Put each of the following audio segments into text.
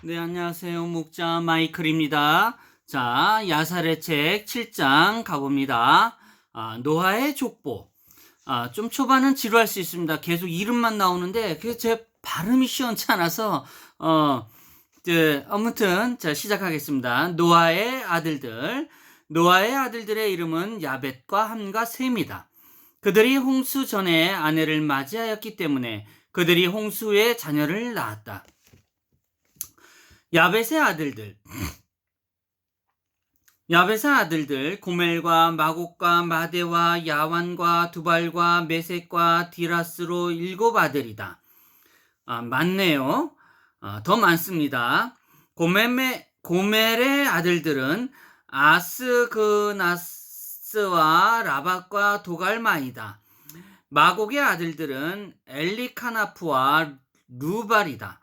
네, 안녕하세요. 목자 마이클입니다. 자, 야살의 책 7장 가봅니다. 노아의 족보. 좀 초반은 지루할 수 있습니다. 계속 이름만 나오는데, 제 발음이 시원치 않아서, 아무튼, 자, 시작하겠습니다. 노아의 아들들. 노아의 아들들의 이름은 야벳과 함과 셈이다. 그들이 홍수 전에 아내를 맞이하였기 때문에 그들이 홍수의 자녀를 낳았다. 야벳의 아들들. 야벳의 아들들 고멜과 마곡과 마대와 야완과 두발과 메섹과 디라스로 7 아들이다. 많네요. 더 많습니다. 고멜의 아들들은 아스그나스와 라박과 도갈마이다. 마곡의 아들들은 엘리카나프와 루발이다.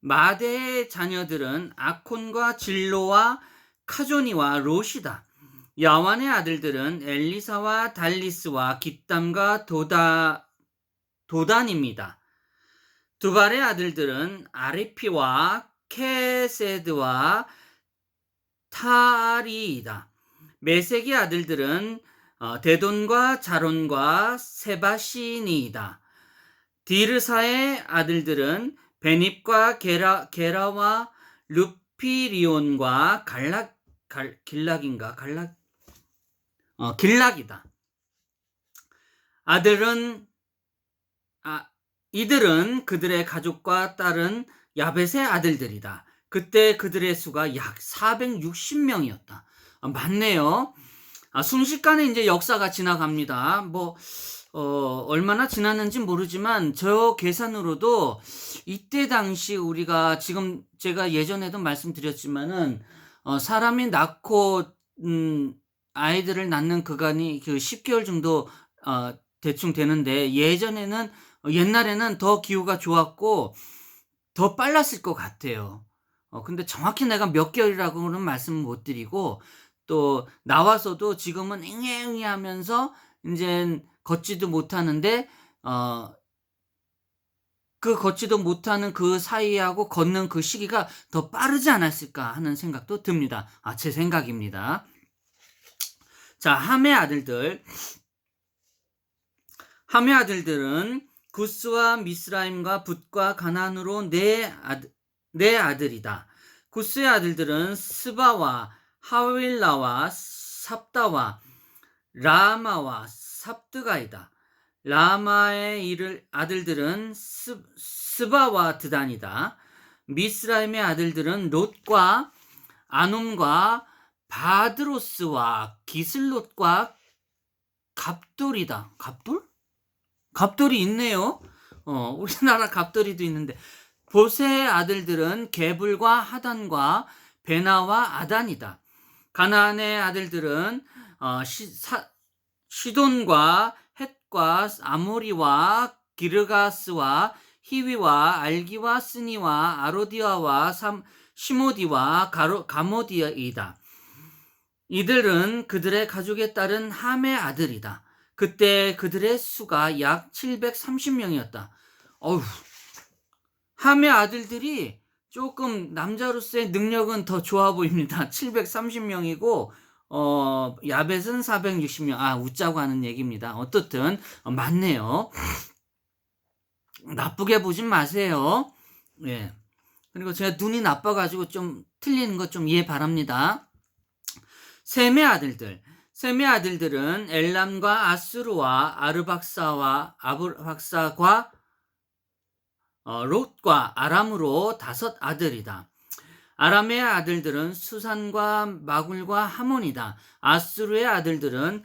마대의 자녀들은 아콘과 질로와 카조니와 롯이다. 야완의 아들들은 엘리사와 달리스와 깃담과 도단입니다. 두발의 아들들은 아리피와 케세드와 타리이다. 메섹의 아들들은 데돈과 자론과 세바시니이다. 디르사의 아들들은 베닙과 게라와 루피리온과 길락이다. 이들은 그들의 가족과 딸은 야벳의 아들들이다. 그때 그들의 수가 약 460명이었다. 많네요. 순식간에 이제 역사가 지나갑니다. 얼마나 지났는지 모르지만 저 계산으로도 이때 당시 우리가 지금 제가 예전에도 말씀드렸지만은 사람이 낳고 아이들을 낳는 그간이 10개월 정도 대충 되는데 옛날에는 더 기후가 좋았고 더 빨랐을 것 같아요. 근데 정확히 내가 몇 개월이라고는 말씀을 못 드리고 또 나와서도 지금은 앵앵이 하면서 이제 걷지도 못하는데 그 걷지도 못하는 그 사이하고 걷는 그 시기가 더 빠르지 않았을까 하는 생각도 듭니다. 제 생각입니다. 자, 함의 아들들은 구스와 미스라임과 붓과 가나안으로 네 아들이다. 구스의 아들들은 스바와 하윌라와 삽다와 라마와 삽드가이다. 라마의 아들들은 스바와 드단이다. 미스라임의 아들들은 롯과 아놈과 바드로스와 기슬롯과 갑돌이다. 갑돌이 있네요. 우리나라 갑돌이도 있는데 보세의 아들들은 게불과 하단과 베나와 아단이다. 가나안의 아들들은 시돈과 헷과 아모리와 기르가스와 히위와 알기와 스니와 아로디아와 시모디와 가모디이다. 이들은 그들의 가족에 따른 함의 아들이다. 그때 그들의 수가 약 730명이었다. 함의 아들들이 조금 남자로서의 능력은 더 좋아 보입니다. 730명이고 야벳은 460명. 웃자고 하는 얘기입니다. 어떻든 맞네요. 나쁘게 보진 마세요. 예. 그리고 제가 눈이 나빠가지고 좀 틀리는 것 좀 이해 바랍니다. 셈의 아들들은 엘람과 아수르와 아르박사와 아브박사과 롯과 아람으로 5 아들이다. 아람의 아들들은 수산과 마굴과 하몬이다. 아수르의 아들들은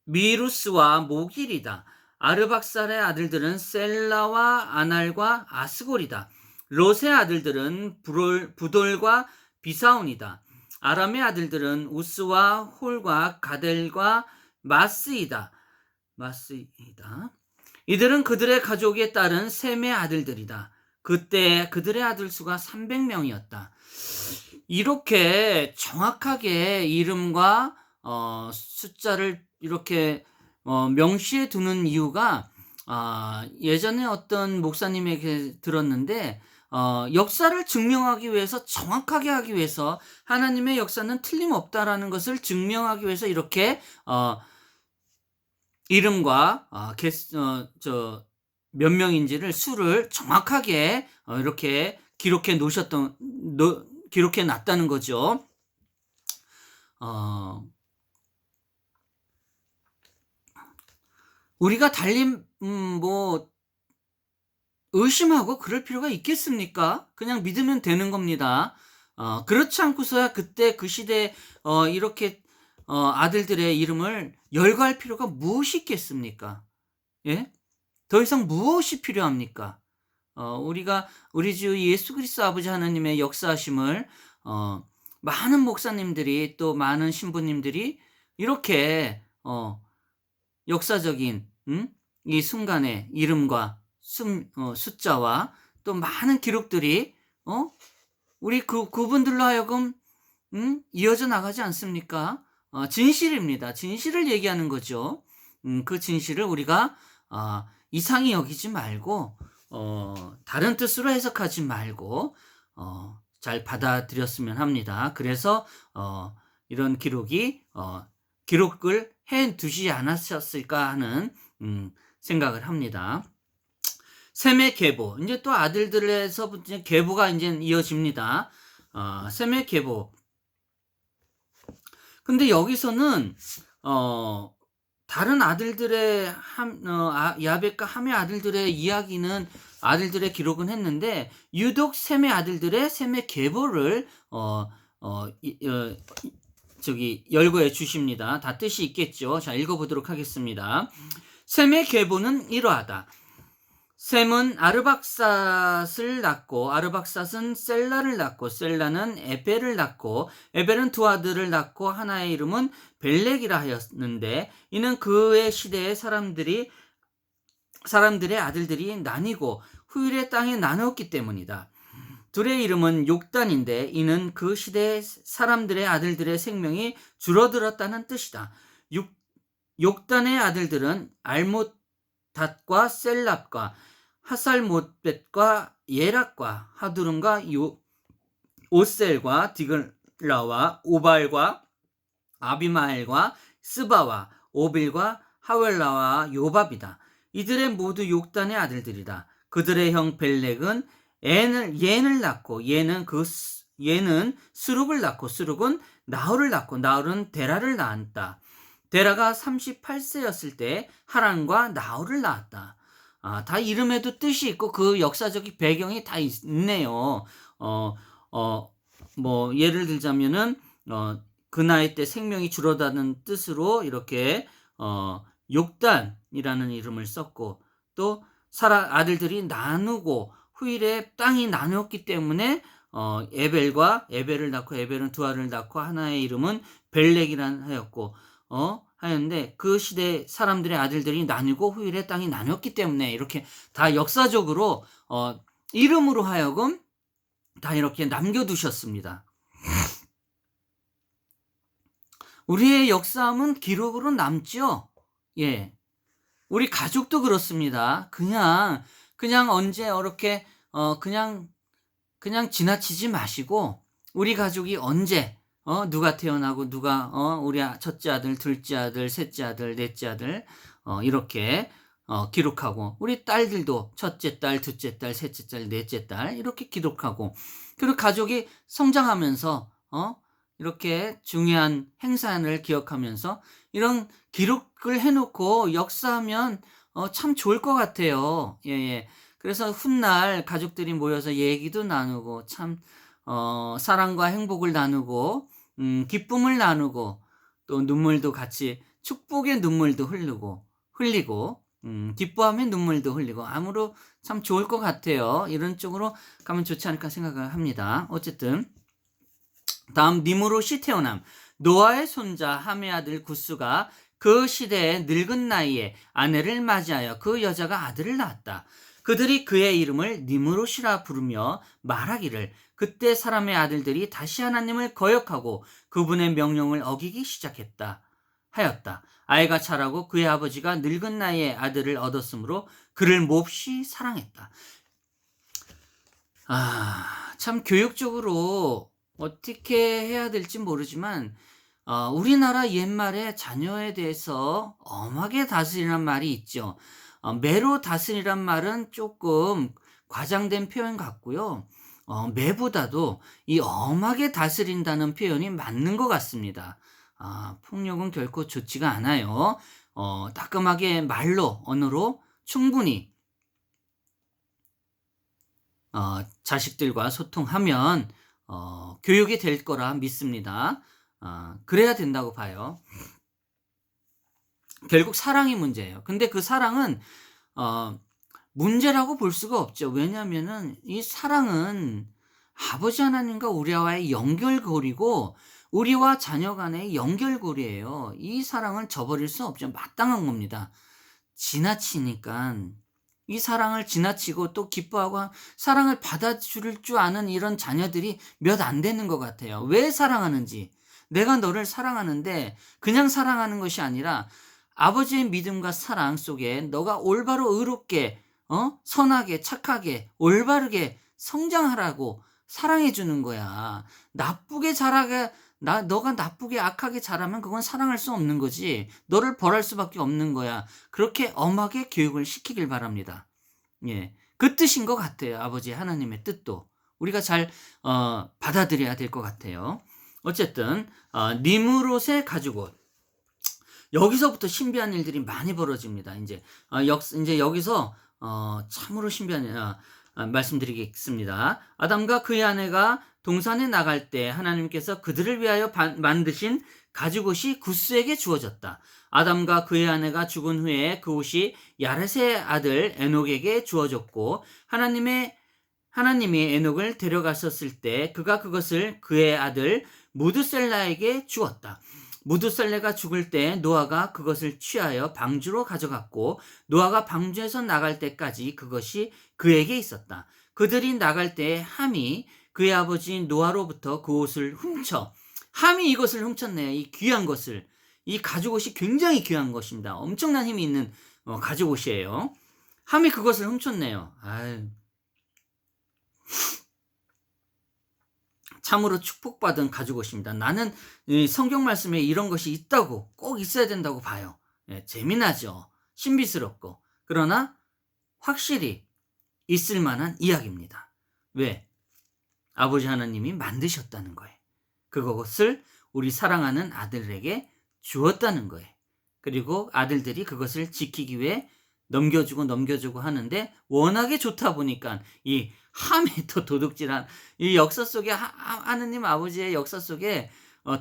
미루스와 모길이다. 아르박살의 아들들은 셀라와 아날과 아스골이다. 롯의 아들들은 부돌과 비사온이다. 아람의 아들들은 우스와 홀과 가델과 마스이다. 이들은 그들의 가족에 따른 셈의 아들들이다. 그때 그들의 아들 수가 300명이었다. 이렇게 정확하게 이름과 숫자를 이렇게 명시해 두는 이유가 예전에 어떤 목사님에게 들었는데 역사를 증명하기 위해서, 정확하게 하기 위해서, 하나님의 역사는 틀림없다라는 것을 증명하기 위해서 이렇게 이름과 몇 명인지를 수를 정확하게 이렇게 기록해 놨다는 거죠. 우리가 달리 뭐 의심하고 그럴 필요가 있겠습니까? 그냥 믿으면 되는 겁니다. 그렇지 않고서야 그때 그 시대에 이렇게 아들들의 이름을 열거할 필요가 무엇이 있겠습니까? 예? 더 이상 무엇이 필요합니까? 우리가 우리 주 예수 그리스도 아버지 하나님의 역사하심을 많은 목사님들이, 또 많은 신부님들이 이렇게 역사적인 이 순간의 이름과 숫자와 또 많은 기록들이 우리 그분들로 하여금 이어져 나가지 않습니까? 진실입니다. 진실을 얘기하는 거죠. 그 진실을 우리가 이상히 여기지 말고 다른 뜻으로 해석하지 말고 잘 받아들였으면 합니다. 그래서 이런 기록을 해 두시지 않았었을까 하는 생각을 합니다. 셈의 계보, 이제 또 아들들에서 계보가 이제 이어집니다. 셈의 계보. 근데 여기서는 다른 아들들의 야벳과 함의 아들들의 이야기는, 아들들의 기록은 했는데, 유독 셈의 아들들의 셈의 계보를 열거해 주십니다. 다 뜻이 있겠죠. 자, 읽어보도록 하겠습니다. 셈의 계보는 이러하다. 셈은 아르박삿을 낳고, 아르박삿은 셀라를 낳고, 셀라는 에벨을 낳고, 에벨은 두 아들을 낳고, 하나의 이름은 벨렉이라 하였는데, 이는 그의 시대의 사람들의 아들들이 나뉘고 후일의 땅에 나누었기 때문이다. 둘의 이름은 욕단인데, 이는 그 시대의 사람들의 아들들의 생명이 줄어들었다는 뜻이다. 욕단의 아들들은 알못닷과 셀랍과 하살못벳과 예락과 하두름과 오셀과 디글라와 오발과 아비마엘과 스바와 오빌과 하웰라와 요밥이다. 이들의 모두 욕단의 아들들이다. 그들의 형 벨렉은 얘를 낳고, 얘는 스룩을 낳고, 스룩은 나홀을 낳고, 나홀은 데라를 낳았다. 데라가 38세였을 때 하란과 나홀을 낳았다. 다 이름에도 뜻이 있고 그 역사적인 배경이 다 있네요. 뭐 예를 들자면은 그 나이 때 생명이 줄어드는 뜻으로 이렇게 욕단이라는 이름을 썼고, 또 아들들이 나누고 후일에 땅이 나누었기 때문에 에벨을 낳고, 에벨은 두 아들을 낳고, 하나의 이름은 벨렉이라는 하였고 하였는데, 그 시대 사람들의 아들들이 나누고 후일에 땅이 나눴기 때문에 이렇게 다 역사적으로 이름으로 하여금 다 이렇게 남겨두셨습니다. 우리의 역사함은 기록으로 남죠. 예, 우리 가족도 그렇습니다. 그냥 언제 이렇게 그냥 지나치지 마시고, 우리 가족이 언제 누가 태어나고 누가 우리 첫째 아들, 둘째 아들, 셋째 아들, 넷째 아들 이렇게 기록하고, 우리 딸들도 첫째 딸, 둘째 딸, 셋째 딸, 넷째 딸 이렇게 기록하고, 그리고 가족이 성장하면서 이렇게 중요한 행사를 기억하면서 이런 기록을 해놓고 역사하면 참 좋을 것 같아요. 예. 그래서 훗날 가족들이 모여서 얘기도 나누고, 참 사랑과 행복을 나누고, 기쁨을 나누고, 또 눈물도 같이, 축복의 눈물도 흘리고, 기뻐함의 눈물도 흘리고, 아무로 참 좋을 것 같아요. 이런 쪽으로 가면 좋지 않을까 생각을 합니다. 어쨌든 다음, 니므롯이 태어남. 노아의 손자 함의 아들 구스가 그 시대의 늙은 나이에 아내를 맞이하여 그 여자가 아들을 낳았다. 그들이 그의 이름을 니므롯이라 부르며 말하기를, 그때 사람의 아들들이 다시 하나님을 거역하고 그분의 명령을 어기기 시작했다 하였다. 아이가 자라고 그의 아버지가 늙은 나이에 아들을 얻었으므로 그를 몹시 사랑했다. 참 교육적으로 어떻게 해야 될지 모르지만 우리나라 옛말에 자녀에 대해서 엄하게 다스리란 말이 있죠. 매로 다스리란 말은 조금 과장된 표현 같고요. 매보다도 이 엄하게 다스린다는 표현이 맞는 것 같습니다. 폭력은 결코 좋지가 않아요. 따끔하게 말로, 언어로 충분히 자식들과 소통하면 교육이 될 거라 믿습니다. 그래야 된다고 봐요. 결국 사랑이 문제예요. 근데 그 사랑은 문제라고 볼 수가 없죠. 왜냐하면은 이 사랑은 아버지 하나님과 우리와의 연결고리고 우리와 자녀 간의 연결고리예요. 이 사랑을 저버릴 수 없죠. 마땅한 겁니다. 지나치니까 이 사랑을 지나치고 또 기뻐하고 사랑을 받아줄 줄 아는 이런 자녀들이 몇 안 되는 것 같아요. 왜 사랑하는지. 내가 너를 사랑하는데 그냥 사랑하는 것이 아니라 아버지의 믿음과 사랑 속에 너가 올바로 의롭게 선하게 착하게 올바르게 성장하라고 사랑해 주는 거야. 나쁘게 자라게 너가 나쁘게 악하게 자라면 그건 사랑할 수 없는 거지. 너를 벌할 수밖에 없는 거야. 그렇게 엄하게 교육을 시키길 바랍니다. 예. 그 뜻인 것 같아요. 아버지 하나님의 뜻도. 우리가 잘 받아들여야 될 것 같아요. 어쨌든 니므롯의 가죽옷. 여기서부터 신비한 일들이 많이 벌어집니다. 이제 여기서 참으로 신비한 말씀드리겠습니다. 아담과 그의 아내가 동산에 나갈 때 하나님께서 그들을 위하여 만드신 가죽옷이 굿스에게 주어졌다. 아담과 그의 아내가 죽은 후에 그 옷이 야렛의 아들 에녹에게 주어졌고 하나님이 에녹을 데려갔었을 때 그가 그것을 그의 아들 무드셀라에게 주었다. 무드셀라가 죽을 때 노아가 그것을 취하여 방주로 가져갔고 노아가 방주에서 나갈 때까지 그것이 그에게 있었다. 그들이 나갈 때 함이 그의 아버지 노아로부터 그 옷을 훔쳐 함이 이것을 훔쳤네요. 이 귀한 것을. 이 가죽옷이 굉장히 귀한 것입니다. 엄청난 힘이 있는 가죽옷이에요. 함이 그것을 훔쳤네요. 참으로 축복받은 가죽옷입니다. 나는 성경 말씀에 이런 것이 있다고 꼭 있어야 된다고 봐요. 재미나죠. 신비스럽고. 그러나 확실히 있을 만한 이야기입니다. 왜? 아버지 하나님이 만드셨다는 거예요. 그것을 우리 사랑하는 아들에게 주었다는 거예요. 그리고 아들들이 그것을 지키기 위해 넘겨주고 하는데 워낙에 좋다 보니까 이 함이 또 도둑질한 이 역사 속에 하느님 아버지의 역사 속에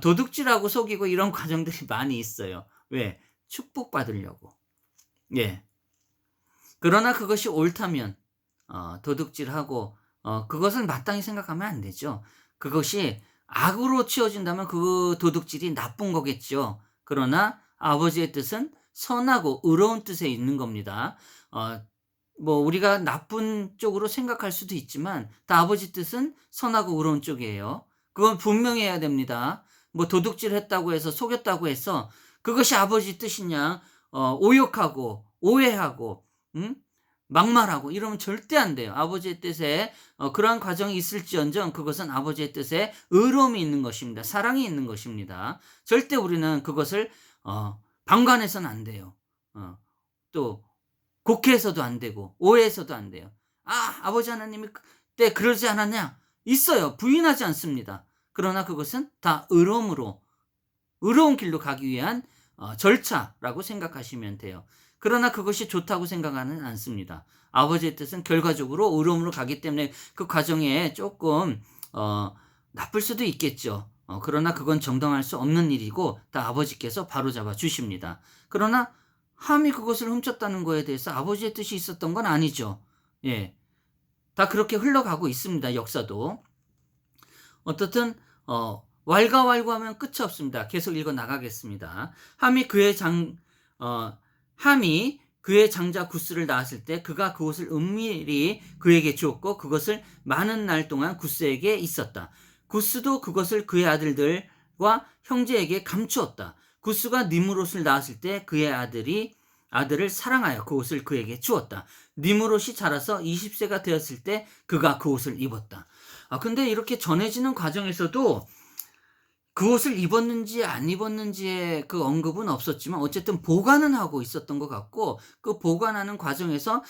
도둑질하고 속이고 이런 과정들이 많이 있어요. 왜? 축복받으려고. 예. 그러나 그것이 옳다면 도둑질하고 그것을 마땅히 생각하면 안 되죠. 그것이 악으로 치워진다면 그 도둑질이 나쁜 거겠죠. 그러나 아버지의 뜻은 선하고 의로운 뜻에 있는 겁니다. 우리가 나쁜 쪽으로 생각할 수도 있지만 다 아버지 뜻은 선하고 의로운 쪽이에요. 그건 분명히 해야 됩니다. 도둑질 했다고 해서 속였다고 해서 그것이 아버지 뜻이냐 오욕하고 오해하고 막말하고 이러면 절대 안 돼요. 아버지의 뜻에 그러한 과정이 있을지언정 그것은 아버지의 뜻에 의로움이 있는 것입니다. 사랑이 있는 것입니다. 절대 우리는 그것을 방관해서는 안 돼요. 또 곡해서도 안 되고 오해해서도 안 돼요. 아버지 하나님이 그때 그러지 않았냐? 있어요. 부인하지 않습니다. 그러나 그것은 다 의로운 길로 가기 위한 절차라고 생각하시면 돼요. 그러나 그것이 좋다고 생각하는 않습니다. 아버지의 뜻은 결과적으로 의로움으로 가기 때문에 그 과정에 조금 나쁠 수도 있겠죠. 그러나 그건 정당할 수 없는 일이고 다 아버지께서 바로잡아 주십니다. 그러나 함이 그것을 훔쳤다는 거에 대해서 아버지의 뜻이 있었던 건 아니죠. 예, 다 그렇게 흘러가고 있습니다. 역사도. 어떻든 왈가왈부하면 끝이 없습니다. 계속 읽어 나가겠습니다. 함이 그의 장자 굿스를 낳았을 때 그가 그 옷을 은밀히 그에게 주었고 그것을 많은 날 동안 굿스에게 있었다. 굿스도 그것을 그의 아들들과 형제에게 감추었다. 굿스가 니므롯을 낳았을 때 그의 아들이 아들을 사랑하여 그 옷을 그에게 주었다. 니므롯이 자라서 20세가 되었을 때 그가 그 옷을 입었다. 근데 이렇게 전해지는 과정에서도 그 옷을 입었는지 안 입었는지의 그 언급은 없었지만 어쨌든 보관은 하고 있었던 것 같고, 그 보관하는 과정에서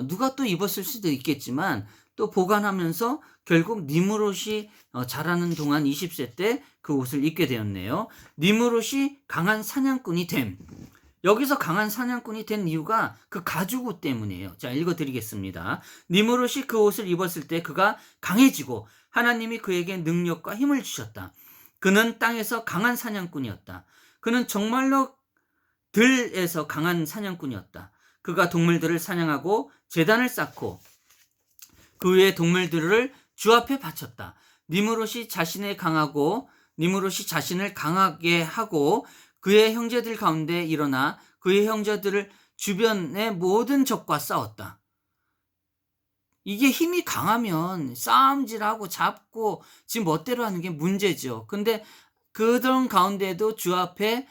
누가 또 입었을 수도 있겠지만 또 보관하면서 결국 니므롯이 자라는 동안 20세 때 그 옷을 입게 되었네요. 니므롯이 강한 사냥꾼이 됨. 여기서 강한 사냥꾼이 된 이유가 그 가죽옷 때문이에요. 자, 읽어드리겠습니다. 니므롯이 그 옷을 입었을 때 그가 강해지고 하나님이 그에게 능력과 힘을 주셨다. 그는 땅에서 강한 사냥꾼이었다. 그는 정말로 들에서 강한 사냥꾼이었다. 그가 동물들을 사냥하고 제단을 쌓고 그 위에 동물들을 주 앞에 바쳤다. 니므롯이 자신을 강하게 하고 그의 형제들 가운데 일어나 그의 형제들을 주변의 모든 적과 싸웠다. 이게 힘이 강하면 싸움질하고 잡고 지 멋대로 하는 게 문제죠. 근데 그런 가운데도 주 앞에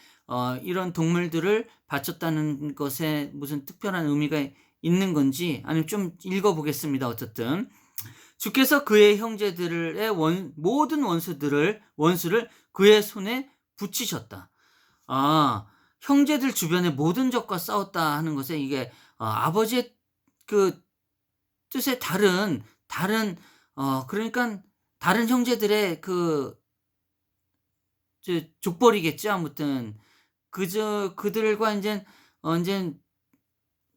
이런 동물들을 바쳤다는 것에 무슨 특별한 의미가 있는 건지, 아니면 좀 읽어보겠습니다. 어쨌든 주께서 그의 형제들의 모든 원수를 그의 손에 붙이셨다. 형제들 주변의 모든 적과 싸웠다 하는 것에 이게 아버지의 그 뜻의 그러니까 다른 형제들의 족벌이겠죠. 아무튼 그들과 이제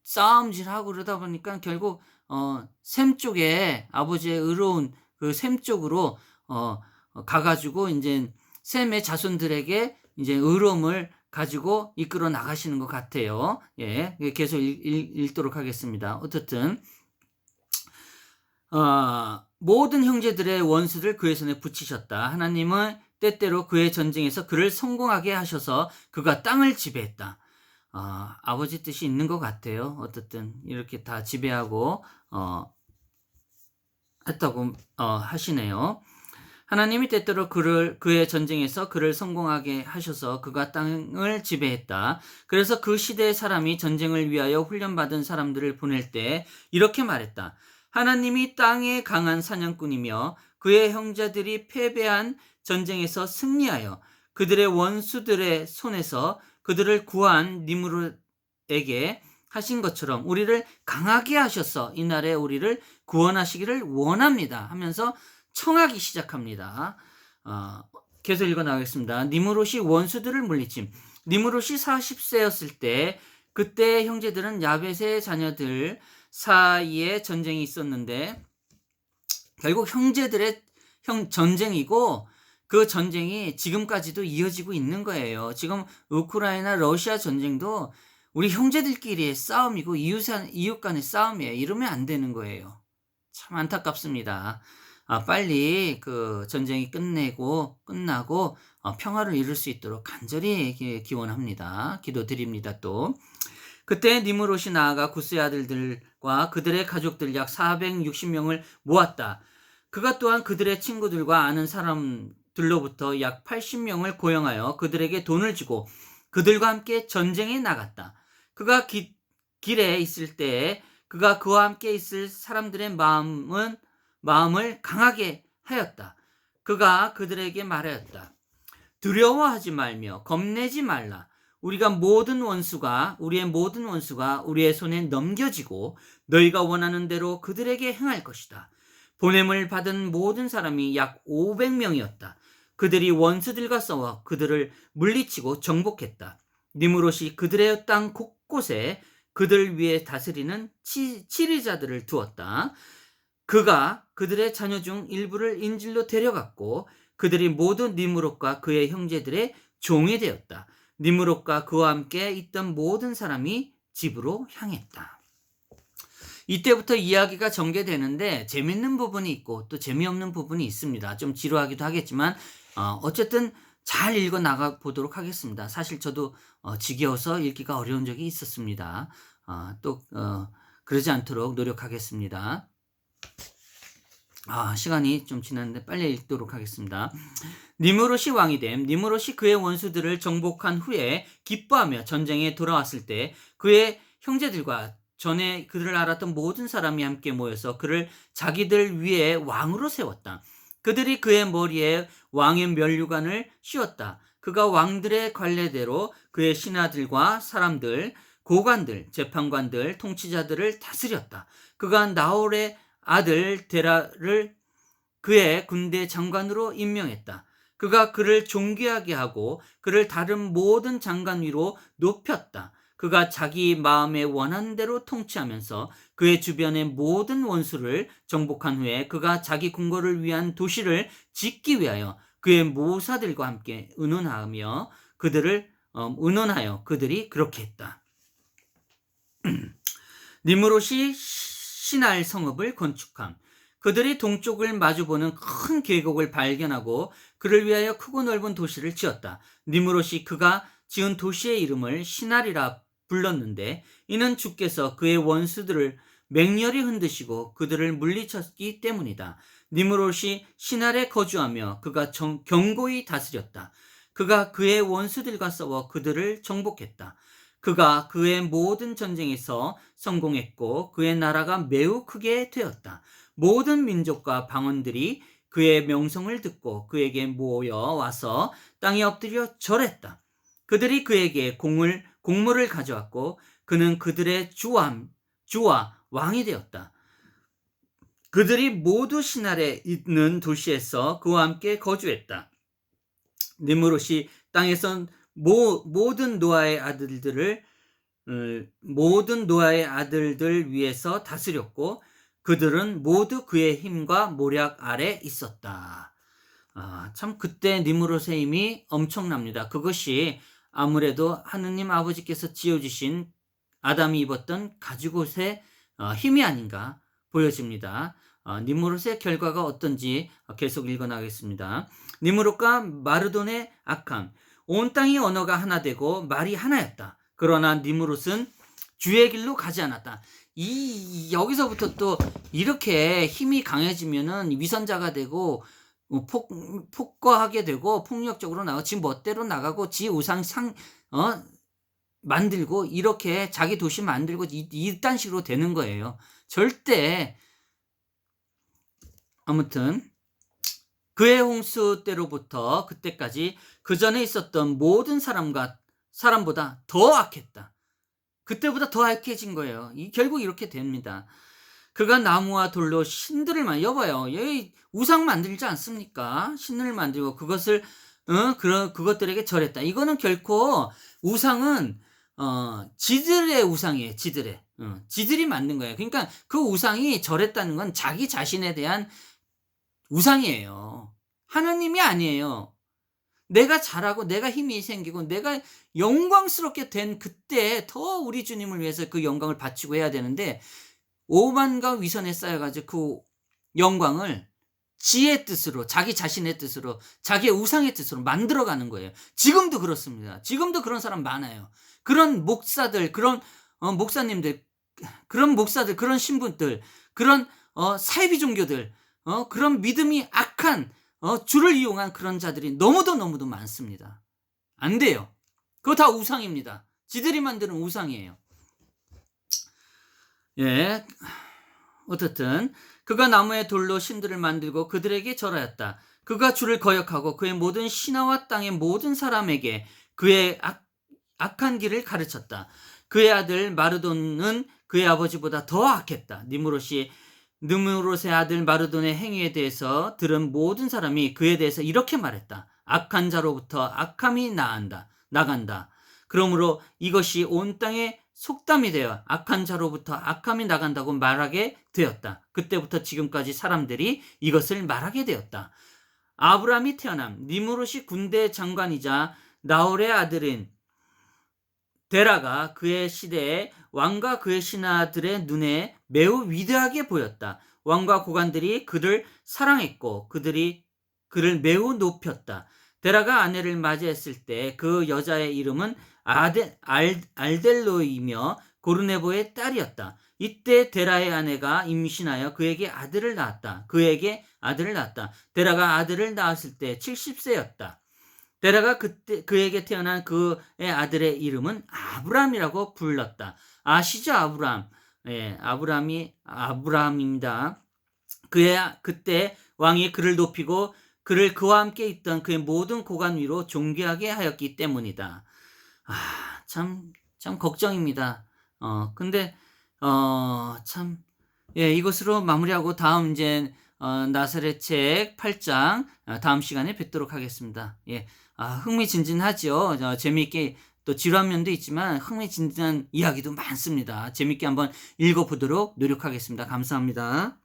싸움질하고 그러다 보니까 결국 셈 쪽에 아버지의 의로운 그 셈 쪽으로 가가지고 이제 셈의 자손들에게 이제 의로움을 가지고 이끌어 나가시는 것 같아요. 예, 계속 읽도록 하겠습니다. 어쨌든 모든 형제들의 원수를 그의 손에 붙이셨다. 하나님은 때때로 그의 전쟁에서 그를 성공하게 하셔서 그가 땅을 지배했다. 아버지 뜻이 있는 것 같아요. 어쨌든 이렇게 다 지배하고 했다고 하시네요. 하나님이 때때로 그의 전쟁에서 그를 성공하게 하셔서 그가 땅을 지배했다. 그래서 그 시대의 사람이 전쟁을 위하여 훈련받은 사람들을 보낼 때 이렇게 말했다. 하나님이 땅의 강한 사냥꾼이며 그의 형제들이 패배한 전쟁에서 승리하여 그들의 원수들의 손에서 그들을 구한 니므롯에게 하신 것처럼 우리를 강하게 하셔서 이날에 우리를 구원하시기를 원합니다 하면서 청하기 시작합니다. 계속 읽어나가겠습니다. 니므롯이 원수들을 물리침. 니므롯이 40세였을 때 그때 형제들은 야벳의 자녀들 사이에 전쟁이 있었는데 결국 형제들의 전쟁이고, 그 전쟁이 지금까지도 이어지고 있는 거예요. 지금 우크라이나 러시아 전쟁도 우리 형제들끼리의 싸움이고 이웃 간의 싸움이에요. 이러면 안 되는 거예요. 참 안타깝습니다. 빨리 그 전쟁이 끝나고 평화를 이룰 수 있도록 간절히 기원합니다. 기도드립니다. 또 그때 니므롯이 나아가 구스의 아들들과 그들의 가족들 약 460명을 모았다. 그가 또한 그들의 친구들과 아는 사람들로부터 약 80명을 고용하여 그들에게 돈을 주고 그들과 함께 전쟁에 나갔다. 그가 길에 있을 때에 그가 그와 함께 있을 사람들의 마음을 강하게 하였다. 그가 그들에게 말하였다. 두려워하지 말며 겁내지 말라. 우리의 모든 원수가 우리의 손에 넘겨지고 너희가 원하는 대로 그들에게 행할 것이다. 보냄을 받은 모든 사람이 약 500명이었다. 그들이 원수들과 싸워 그들을 물리치고 정복했다. 니므롯이 그들의 땅 곳곳에 그들 위에 다스리는 치리자들을 두었다. 그가 그들의 자녀 중 일부를 인질로 데려갔고 그들이 모두 니므롯과 그의 형제들의 종이 되었다. 니므롯과 그와 함께 있던 모든 사람이 집으로 향했다. 이때부터 이야기가 전개되는데 재밌는 부분이 있고 또 재미없는 부분이 있습니다. 좀 지루하기도 하겠지만 어쨌든 잘 읽어 나가 보도록 하겠습니다. 사실 저도 지겨워서 읽기가 어려운 적이 있었습니다. 또 그러지 않도록 노력하겠습니다. 시간이 좀 지났는데 빨리 읽도록 하겠습니다. 니무롯이 왕이 됨. 니무롯이 그의 원수들을 정복한 후에 기뻐하며 전쟁에 돌아왔을 때 그의 형제들과 전에 그들을 알았던 모든 사람이 함께 모여서 그를 자기들 위에 왕으로 세웠다. 그들이 그의 머리에 왕의 면류관을 씌웠다. 그가 왕들의 관례대로 그의 신하들과 사람들, 고관들, 재판관들, 통치자들을 다스렸다. 그가 나홀의 아들 데라를 그의 군대 장관으로 임명했다. 그가 그를 존귀하게 하고 그를 다른 모든 장관 위로 높였다. 그가 자기 마음에 원하는 대로 통치하면서 그의 주변의 모든 원수를 정복한 후에 그가 자기 궁궐을 위한 도시를 짓기 위하여 그의 모사들과 함께 의논하며 그들이 그렇게 했다. 니므롯이 신할 성읍을 건축함. 그들이 동쪽을 마주보는 큰 계곡을 발견하고 그를 위하여 크고 넓은 도시를 지었다. 니므롯이 그가 지은 도시의 이름을 신할이라 불렀는데 이는 주께서 그의 원수들을 맹렬히 흔드시고 그들을 물리쳤기 때문이다. 니므롯이 신할에 거주하며 그가 견고히 다스렸다. 그가 그의 원수들과 싸워 그들을 정복했다. 그가 그의 모든 전쟁에서 성공했고 그의 나라가 매우 크게 되었다. 모든 민족과 방언들이 그의 명성을 듣고 그에게 모여 와서 땅에 엎드려 절했다. 그들이 그에게 곡물을 가져왔고 그는 그들의 주와 왕이 되었다. 그들이 모두 신할에 있는 도시에서 그와 함께 거주했다. 니므롯이 땅에서 모든 노아의 아들들 위에서 다스렸고 그들은 모두 그의 힘과 모략 아래 있었다. 참 그때 니므롯의 힘이 엄청납니다. 그것이 아무래도 하느님 아버지께서 지어주신 아담이 입었던 가죽옷의 힘이 아닌가 보여집니다. 니므롯의 결과가 어떤지 계속 읽어나가겠습니다. 니므롯과 마르돈의 악함. 온 땅의 언어가 하나 되고 말이 하나였다. 그러나 니므롯은 주의 길로 가지 않았다. 여기서부터 또 이렇게 힘이 강해지면은 위선자가 되고 폭거하게 되고 폭력적으로 나가고 지 멋대로 나가고 지 우상 만들고 이렇게 자기 도시 만들고 이딴 식으로 되는 거예요. 절대. 아무튼 그의 홍수 때로부터 그때까지 그 전에 있었던 모든 사람보다 더 악했다. 그때보다 더 악해진 거예요. 결국 이렇게 됩니다. 그가 나무와 돌로 신들을 여봐요. 우상 만들지 않습니까? 신을 만들고 그것을 그것들에게 절했다. 이거는 결코 우상은 지들의 우상이에요. 지들이 만든 거예요. 그러니까 그 우상이 절했다는 건 자기 자신에 대한 우상이에요. 하나님이 아니에요. 내가 잘하고 내가 힘이 생기고 내가 영광스럽게 된 그때 더 우리 주님을 위해서 그 영광을 바치고 해야 되는데 오만과 위선에 쌓여가지고 그 영광을 지의 뜻으로 자기 자신의 뜻으로 자기의 우상의 뜻으로 만들어가는 거예요. 지금도 그렇습니다. 지금도 그런 사람 많아요. 그런 목사들, 그런 목사님들, 그런 신분들, 그런 사이비 종교들, 그런 믿음이 악한 주를 이용한 그런 자들이 너무도 많습니다. 안 돼요. 그거 다 우상입니다. 지들이 만드는 우상이에요. 예. 어쨌든 그가 나무의 돌로 신들을 만들고 그들에게 절하였다. 그가 주를 거역하고 그의 모든 신하와 땅의 모든 사람에게 그의 악한 길을 가르쳤다. 그의 아들 마르돈은 그의 아버지보다 더 악했다. 느므롯의 아들 마르돈의 행위에 대해서 들은 모든 사람이 그에 대해서 이렇게 말했다. 악한 자로부터 악함이 나간다. 그러므로 이것이 온 땅에 속담이 되어 악한 자로부터 악함이 나간다고 말하게 되었다. 그때부터 지금까지 사람들이 이것을 말하게 되었다. 아브라함이 태어남. 니므롯이 군대 장관이자 나홀의 아들인 데라가 그의 시대에 왕과 그의 신하들의 눈에 매우 위대하게 보였다. 왕과 고관들이 그를 사랑했고 그를 매우 높였다. 데라가 아내를 맞이했을 때 그 여자의 이름은 알델로이며 고르네보의 딸이었다. 이때 데라의 아내가 임신하여 그에게 아들을 낳았다. 그에게 아들을 낳았다. 데라가 아들을 낳았을 때 70세였다. 데라가 그때 그에게 태어난 그의 아들의 이름은 아브람이라고 불렀다. 아시죠, 아브람? 예, 아브람입니다. 그때 왕이 그를 높이고 그를 그와 함께 있던 그의 모든 고관 위로 존귀하게 하였기 때문이다. 아, 참 걱정입니다. 근데 참, 예, 이것으로 마무리하고 다음 이제 나사렛 책 8장 다음 시간에 뵙도록 하겠습니다. 예, 흥미진진하죠. 재미있게 또 지루한 면도 있지만 흥미진진한 이야기도 많습니다. 재미있게 한번 읽어보도록 노력하겠습니다. 감사합니다.